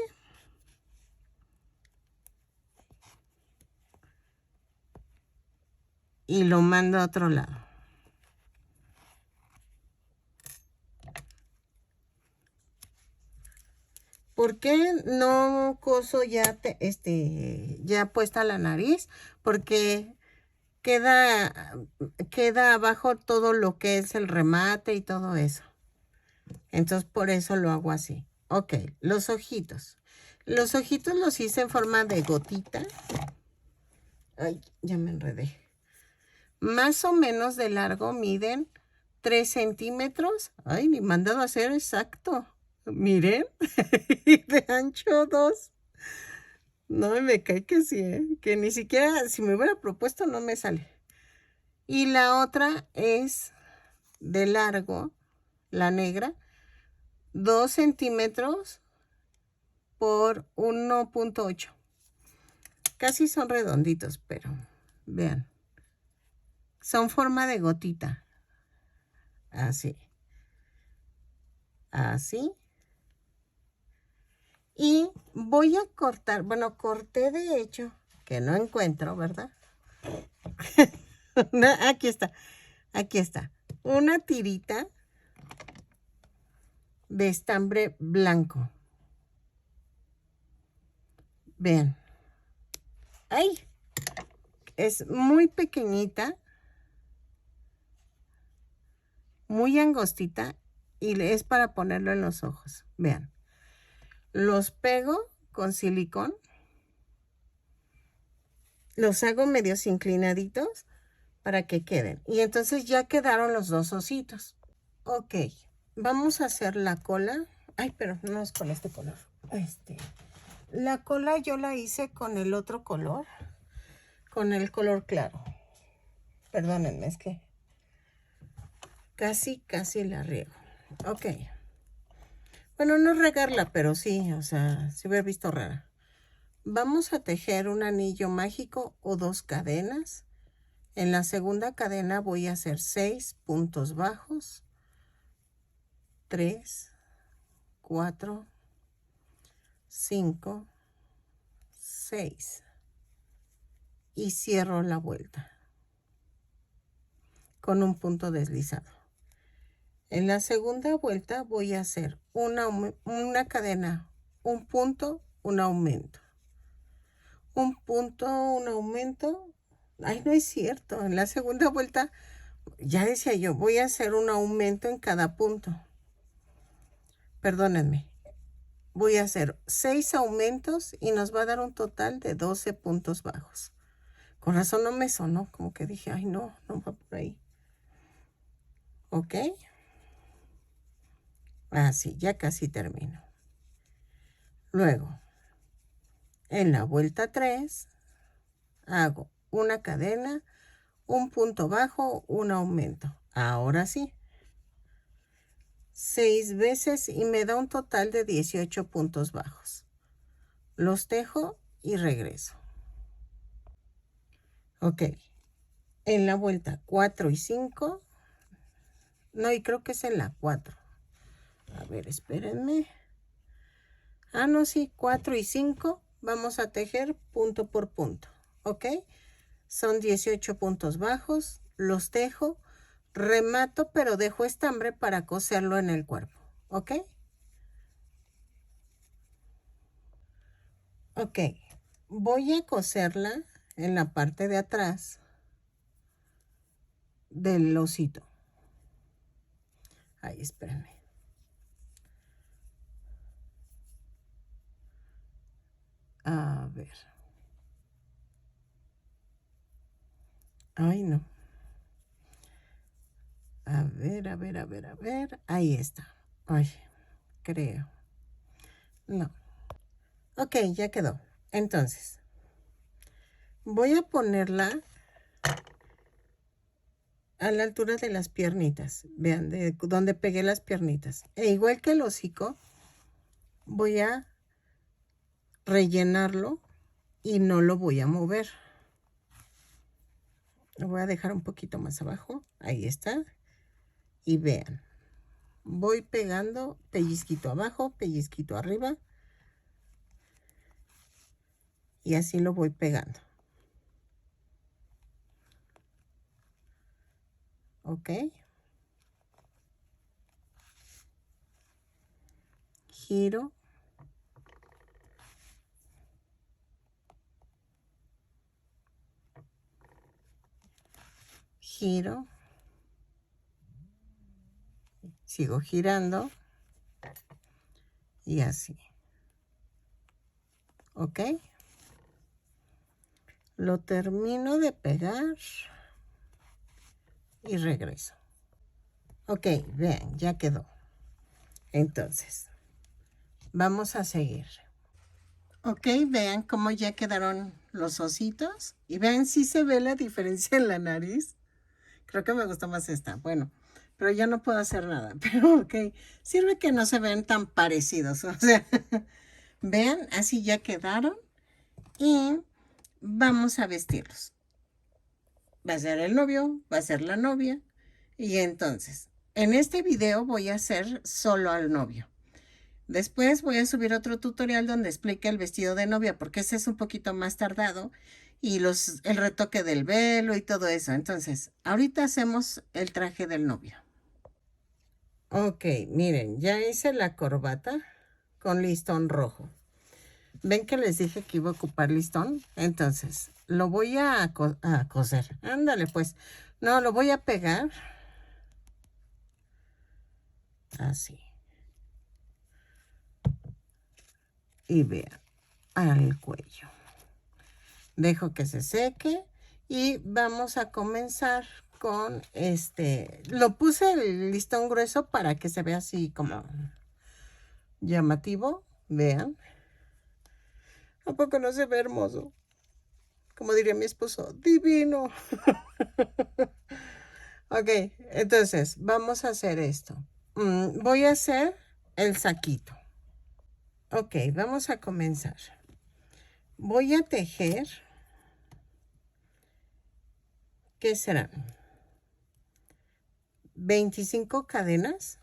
Y lo mando a otro lado. ¿Por qué no coso ya puesta la nariz? Porque queda abajo todo lo que es el remate y todo eso. Entonces por eso lo hago así. Ok, los ojitos. Los ojitos los hice en forma de gotita. Ay, ya me enredé. Más o menos de largo miden 3 centímetros. Ay, ni mandado a hacer exacto. Miren. Y de ancho 2. No, me cae que sí, ¿eh? Que ni siquiera, si me hubiera propuesto, no me sale. Y la otra es de largo, la negra, 2 centímetros por 1.8. Casi son redonditos, pero vean. Son forma de gotita. Así. Así. Y voy a cortar, bueno, corté de hecho, que no encuentro, ¿verdad? Aquí está, aquí está. Una tirita de estambre blanco. Vean. ¡Ay! Es muy pequeñita, muy angostita y es para ponerlo en los ojos. Vean. Los pego con silicón. Los hago medios inclinaditos para que queden. Y entonces ya quedaron los dos ositos. Ok, vamos a hacer la cola. Ay, pero no es con este color. La cola yo la hice con el otro color. Con el color claro. Perdónenme, es que casi la riego. Ok. Bueno, no regarla, pero sí, o sea, se hubiera visto rara. Vamos a tejer un anillo mágico o 2 cadenas. En la segunda cadena voy a hacer 6 puntos bajos. 3, 4, 5, 6. Y cierro la vuelta con un punto deslizado. En la segunda vuelta voy a hacer una cadena, un punto, un aumento. Un punto, un aumento. Ay, no es cierto. En la segunda vuelta, ya decía yo, voy a hacer un aumento en cada punto. Perdónenme. Voy a hacer 6 aumentos y nos va a dar un total de 12 puntos bajos. Con razón no me sonó, como que dije, ay no, no va por ahí. ¿Ok? Así, ya casi termino. Luego, en la vuelta 3, hago una cadena, un punto bajo, un aumento. Ahora sí. 6 veces y me da un total de 18 puntos bajos. Los tejo y regreso. Ok. En la vuelta 4 y 5. No, y creo que es en la 4. A ver, espérenme. Ah, no, sí, 4 y 5. Vamos a tejer punto por punto. ¿Ok? Son 18 puntos bajos. Los tejo. Remato, pero dejo estambre para coserlo en el cuerpo. ¿Ok? Ok. Voy a coserla en la parte de atrás del osito. Ay, espérenme. A ver. Ay, no. A ver, a ver, a ver, a ver. Ahí está. Ay, creo. No. Ok, ya quedó. Entonces, voy a ponerla a la altura de las piernitas. Vean, de donde pegué las piernitas. E igual que el hocico, voy a rellenarlo y no lo voy a mover. Lo voy a dejar un poquito más abajo. Ahí está. Y vean. Voy pegando pellizquito abajo, pellizquito arriba. Y así lo voy pegando. ¿Ok? Giro. Giro. Sigo girando. Y así. ¿Ok? Lo termino de pegar. Y regreso. Ok, vean, ya quedó. Entonces, vamos a seguir. Ok, vean cómo ya quedaron los ositos. Y vean si se ve la diferencia en la nariz. Creo que me gustó más esta. Bueno, pero ya no puedo hacer nada. Pero ok, sirve que no se ven tan parecidos. O sea, Vean, así ya quedaron. Y vamos a vestirlos. Va a ser el novio, va a ser la novia. Y entonces, en este video voy a hacer solo al novio. Después voy a subir otro tutorial donde explique el vestido de novia, porque ese es un poquito más tardado. Y el retoque del velo y todo eso. Entonces, ahorita hacemos el traje del novio. Ok, miren, ya hice la corbata con listón rojo. ¿Ven que les dije que iba a ocupar listón? Entonces, lo voy a coser. Ándale, pues. No, lo voy a pegar. Así. Y vean, al cuello. Dejo que se seque y vamos a comenzar con lo puse el listón grueso para que se vea así como llamativo. Vean. ¿A poco no se ve hermoso? Como diría mi esposo, divino. Ok, entonces vamos a hacer esto. Voy a hacer el saquito. Ok, vamos a comenzar. Voy a tejer. ¿Qué serán? 25 cadenas.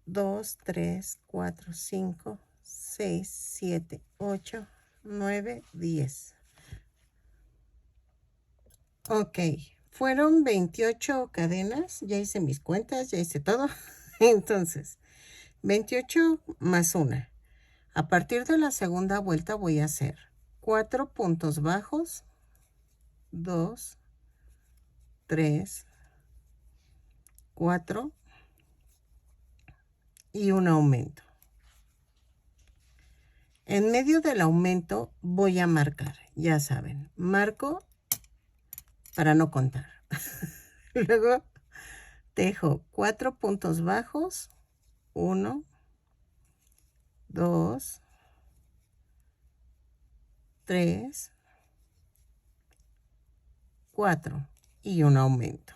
2, 3, 4, 5, 6, 7, 8, 9, 10. Ok, fueron 28 cadenas. Ya hice mis cuentas, ya hice todo. Entonces, 28 más 1. A partir de la segunda vuelta voy a hacer 4 puntos bajos. 2, 3, 4 y un aumento. En medio del aumento voy a marcar, ya saben, marco para no contar. Luego tejo 4 puntos bajos, 1, 2, 3, 4 y un aumento.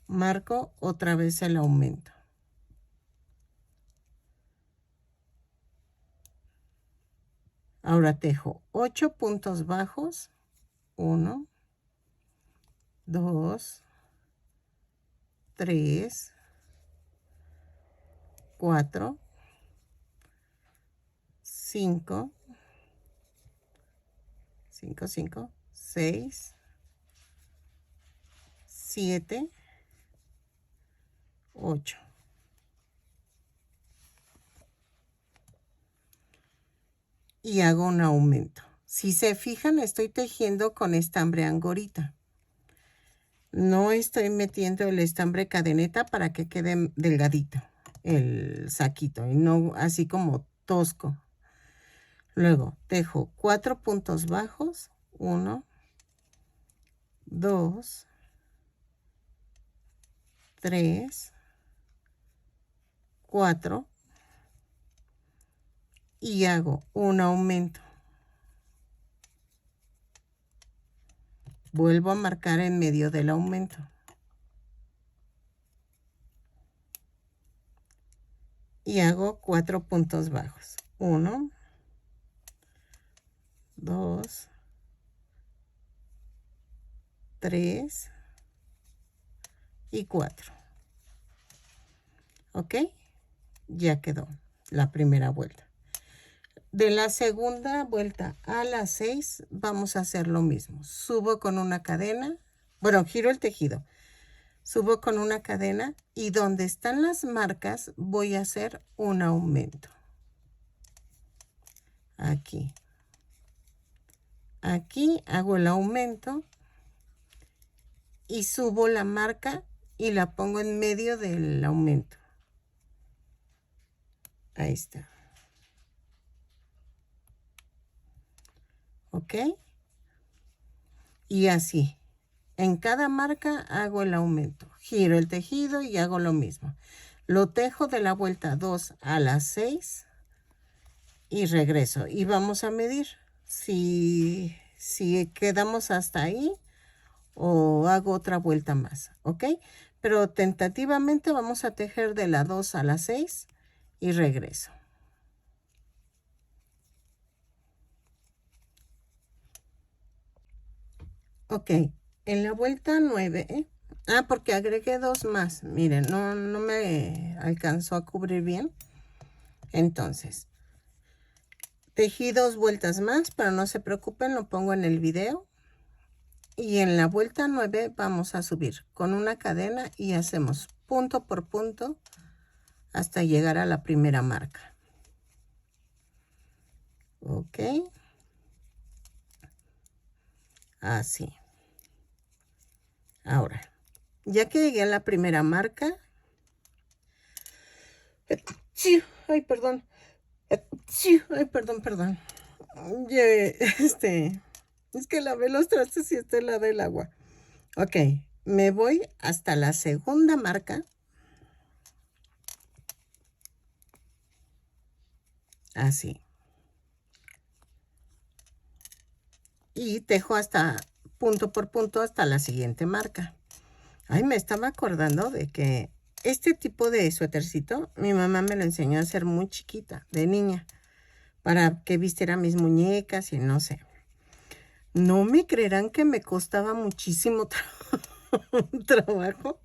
Marco otra vez el aumento. Ahora tejo 8 puntos bajos, 1, 2, 3, 4, 5, 6, 7, 8. Y hago un aumento. Si se fijan, estoy tejiendo con estambre angorita. No estoy metiendo el estambre cadeneta para que quede delgadito el saquito y no así como tosco. Luego tejo 4 puntos bajos, 1, 2, 3, 4 y hago un aumento. Vuelvo a marcar en medio del aumento. Y hago 4 puntos bajos. 1, 2, 3 y 4. ¿Ok? Ya quedó la primera vuelta. De la segunda vuelta a las 6 vamos a hacer lo mismo. Subo con una cadena, bueno, giro el tejido. Subo con una cadena y donde están las marcas voy a hacer un aumento. Aquí. Aquí hago el aumento y subo la marca y la pongo en medio del aumento. Ahí está. ¿Ok? Y así. En cada marca hago el aumento. Giro el tejido y hago lo mismo. Lo tejo de la vuelta 2 a las 6 y regreso. Y vamos a medir si quedamos hasta ahí o hago otra vuelta más. ¿Ok? pero tentativamente vamos a tejer de la 2 a la 6 y regreso. Ok, en la vuelta 9, porque agregué 2 más, miren, no me alcanzó a cubrir bien. Entonces, tejí 2 vueltas más, pero no se preocupen, lo pongo en el video. Y en la vuelta 9 vamos a subir con una cadena y hacemos punto por punto hasta llegar a la primera marca. Ok. Así. Ahora, ya que llegué a la primera marca. Ay, perdón. Ay, perdón. Es que lavé los trastes y esta es la del agua. Ok, me voy hasta la segunda marca. Así. Y tejo hasta punto por punto hasta la siguiente marca. Ay, me estaba acordando de que este tipo de suétercito mi mamá me lo enseñó a hacer muy chiquita, de niña, para que vistiera mis muñecas y no sé. No me creerán que me costaba muchísimo trabajo.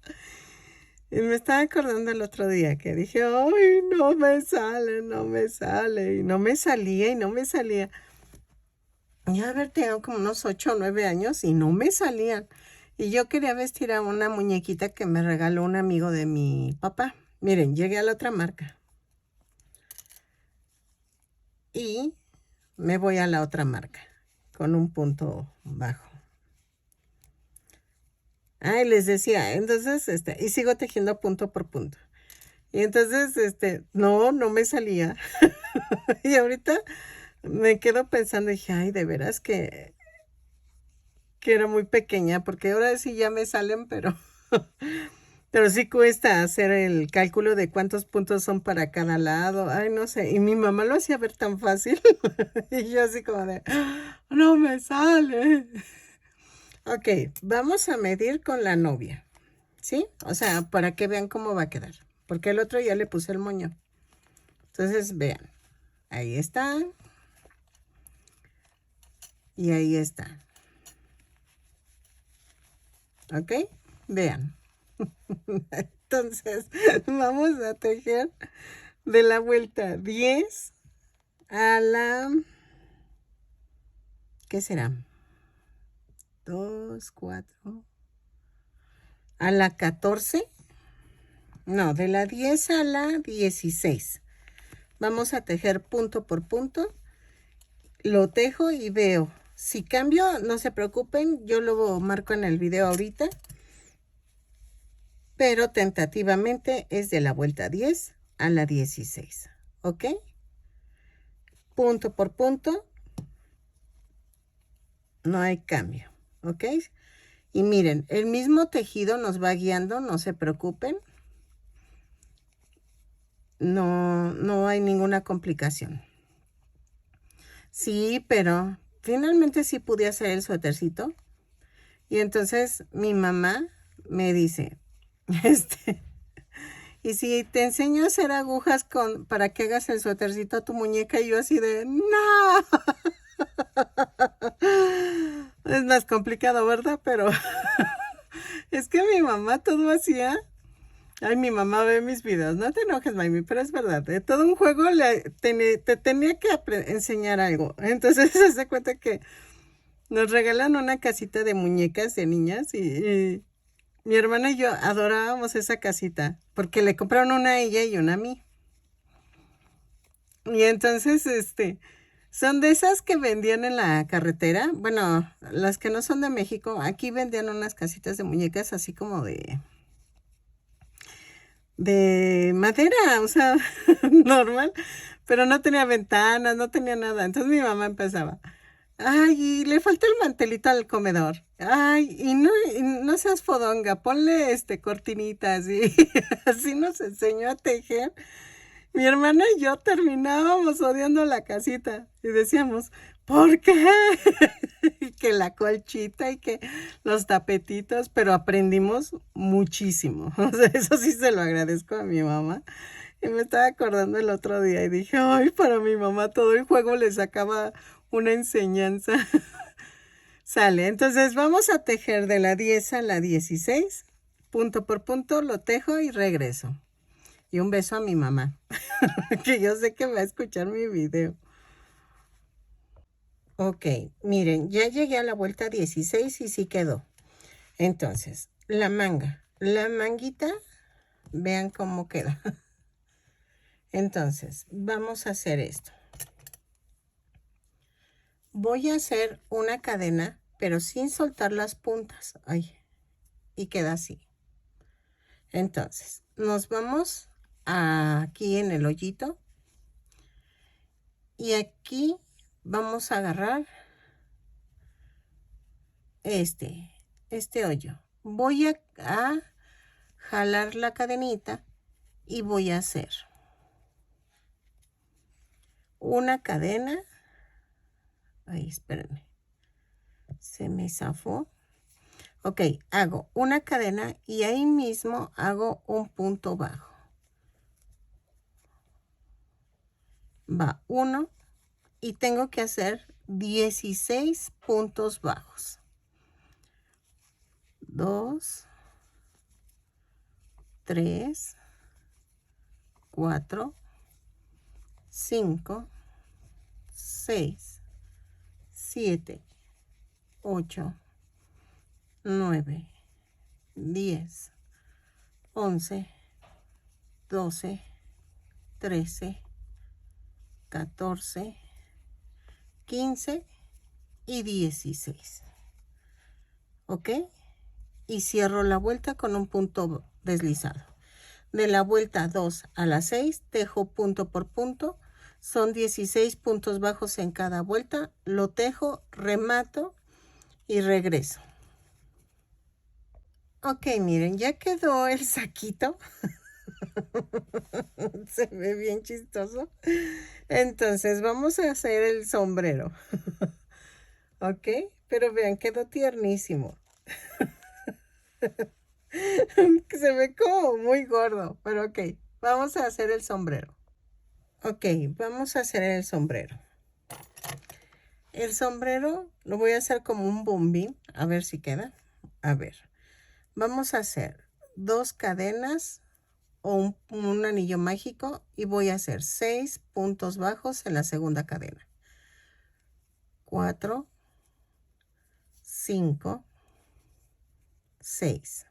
Y me estaba acordando el otro día que dije, ay, no me sale. Y no me salía. Ya haber tenido como unos 8 o 9 años y no me salían. Y yo quería vestir a una muñequita que me regaló un amigo de mi papá. Miren, llegué a la otra marca. Y me voy a la otra marca con un punto bajo. Y les decía, entonces, y sigo tejiendo punto por punto. Y entonces, no me salía. Y ahorita me quedo pensando, dije, ay, de veras que era muy pequeña, porque ahora sí ya me salen, pero sí cuesta hacer el cálculo de cuántos puntos son para cada lado. Ay, no sé. Y mi mamá lo hacía ver tan fácil. Y yo así como de, no me sale. Ok, vamos a medir con la novia. ¿Sí? O sea, para que vean cómo va a quedar. Porque el otro ya le puse el moño. Entonces, vean. Ahí está. Y ahí está. ¿Ok? Vean. Entonces, vamos a tejer de la vuelta 10 a la... ¿Qué será? 2, 4... A la 14. No, de la 10 a la 16. Vamos a tejer punto por punto. Lo tejo y veo. Si cambio, no se preocupen, yo lo marco en el video ahorita. Pero tentativamente es de la vuelta 10 a la 16. ¿Ok? Punto por punto. No hay cambio. ¿Ok? Y miren, el mismo tejido nos va guiando, no se preocupen. No hay ninguna complicación. Sí, pero finalmente sí pude hacer el suétercito. Y entonces mi mamá me dice, y si te enseño a hacer agujas para que hagas el suétercito a tu muñeca, y yo así de, no. Es más complicado, ¿verdad? Pero es que mi mamá todo hacía. Ay, mi mamá ve mis videos. No te enojes, Maimi, pero es verdad. De todo un juego te tenía que enseñar algo. Entonces se hace cuenta que nos regalan una casita de muñecas de niñas y mi hermana y yo adorábamos esa casita porque le compraron una a ella y una a mí. Y entonces, son de esas que vendían en la carretera. Bueno, las que no son de México, aquí vendían unas casitas de muñecas así como de madera, o sea, normal, pero no tenía ventanas, no tenía nada. Entonces mi mamá empezaba, ay, y le falta el mantelito al comedor. Ay, y no seas fodonga, ponle cortinitas y así nos enseñó a tejer. Mi hermana y yo terminábamos odiando la casita y decíamos, ¿por qué? Y que la colchita y que los tapetitos, pero aprendimos muchísimo. O sea, eso sí se lo agradezco a mi mamá. Y me estaba acordando el otro día y dije, ay, para mi mamá todo el juego le sacaba una enseñanza. Sale, entonces vamos a tejer de la 10 a la 16, punto por punto, lo tejo y regreso. Y un beso a mi mamá, que yo sé que va a escuchar mi video. Ok, miren, ya llegué a la vuelta 16 y sí quedó. Entonces, la manguita, vean cómo queda. Entonces, vamos a hacer esto. Voy a hacer una cadena, pero sin soltar las puntas. Ay, y queda así. Entonces, nos vamos aquí en el hoyito. Y aquí vamos a agarrar este hoyo. Voy a jalar la cadenita y voy a hacer una cadena. Ay, espérenme. Se me zafó. Ok, hago una cadena y ahí mismo hago un punto bajo. Va 1 y tengo que hacer 16 puntos bajos. 2, 3, 4, 5, 6, 7, 8, 9, 10, 11, 12, 13, 14, 15 y 16. ¿Ok? Y cierro la vuelta con un punto deslizado. De la vuelta 2 a la 6, tejo punto por punto. Son 16 puntos bajos en cada vuelta. Lo tejo, remato y regreso. Ok, miren, ya quedó el saquito. Se ve bien chistoso. Entonces vamos a hacer el sombrero. Ok, pero vean, quedó tiernísimo. Se ve como muy gordo, pero ok, vamos a hacer el sombrero. Ok, vamos a hacer el sombrero. El sombrero lo voy a hacer como un bombín, a ver si queda. A ver, vamos a hacer 2 cadenas o un anillo mágico y voy a hacer 6 puntos bajos en la segunda cadena. 4, 5, 6.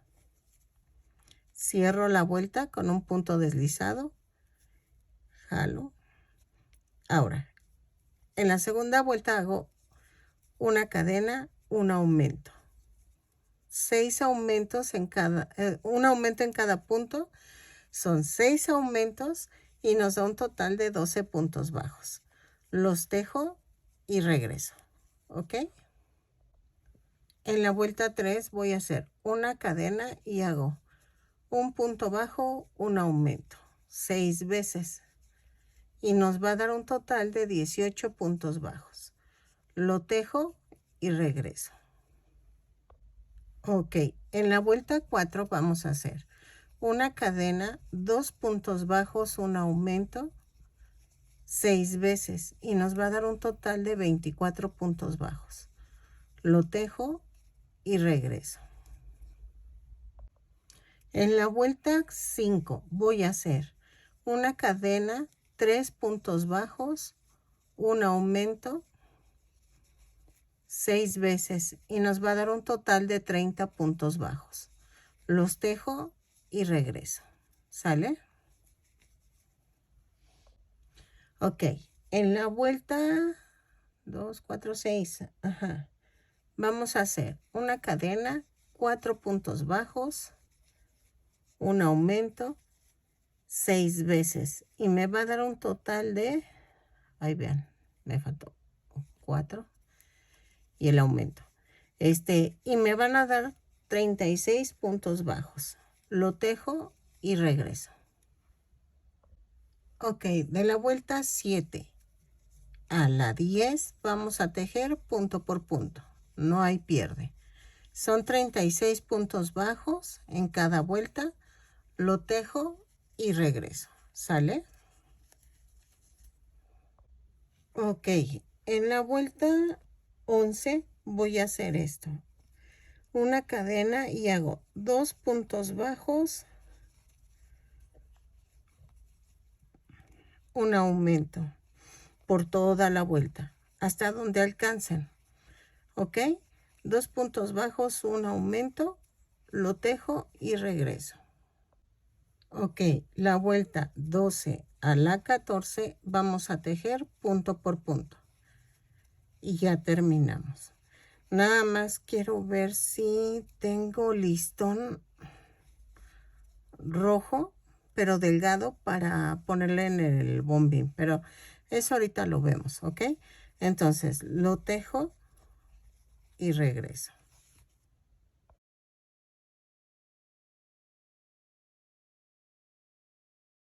Cierro la vuelta con un punto deslizado. Jalo. Ahora, en la segunda vuelta hago una cadena, un aumento. 6 aumentos en cada, un aumento en cada punto. Son 6 aumentos y nos da un total de 12 puntos bajos. Los tejo y regreso. ¿Ok? En la vuelta 3 voy a hacer una cadena y hago un punto bajo, un aumento. 6 veces. Y nos va a dar un total de 18 puntos bajos. Lo tejo y regreso. Ok, en la vuelta 4 vamos a hacer una cadena, 2 puntos bajos, un aumento, 6 veces y nos va a dar un total de 24 puntos bajos. Lo tejo y regreso. En la vuelta 5 voy a hacer una cadena, 3 puntos bajos, un aumento, 6 veces y nos va a dar un total de 30 puntos bajos. Los tejo y regreso. ¿Sale? Ok. En la vuelta 2, 4, 6. Ajá. Vamos a hacer una cadena, 4 puntos bajos, un aumento, 6 veces. Y me va a dar un total de, ahí vean, me faltó 4 y el aumento. Y me van a dar 36 puntos bajos. Lo tejo y regreso. Ok, de la vuelta 7. a la 10 vamos a tejer punto por punto, no hay pierde. Son 36 puntos bajos en cada vuelta, lo tejo y regreso, ¿sale? Ok, en la vuelta 11 voy a hacer esto. Una cadena y hago 2 puntos bajos, un aumento por toda la vuelta, hasta donde alcancen. ¿Ok? 2 puntos bajos, un aumento, lo tejo y regreso. Ok, la vuelta 12 a la 14 vamos a tejer punto por punto. Y ya terminamos. Nada más quiero ver si tengo listón rojo, pero delgado, para ponerle en el bombín. Pero eso ahorita lo vemos, ¿ok? Entonces, lo tejo y regreso.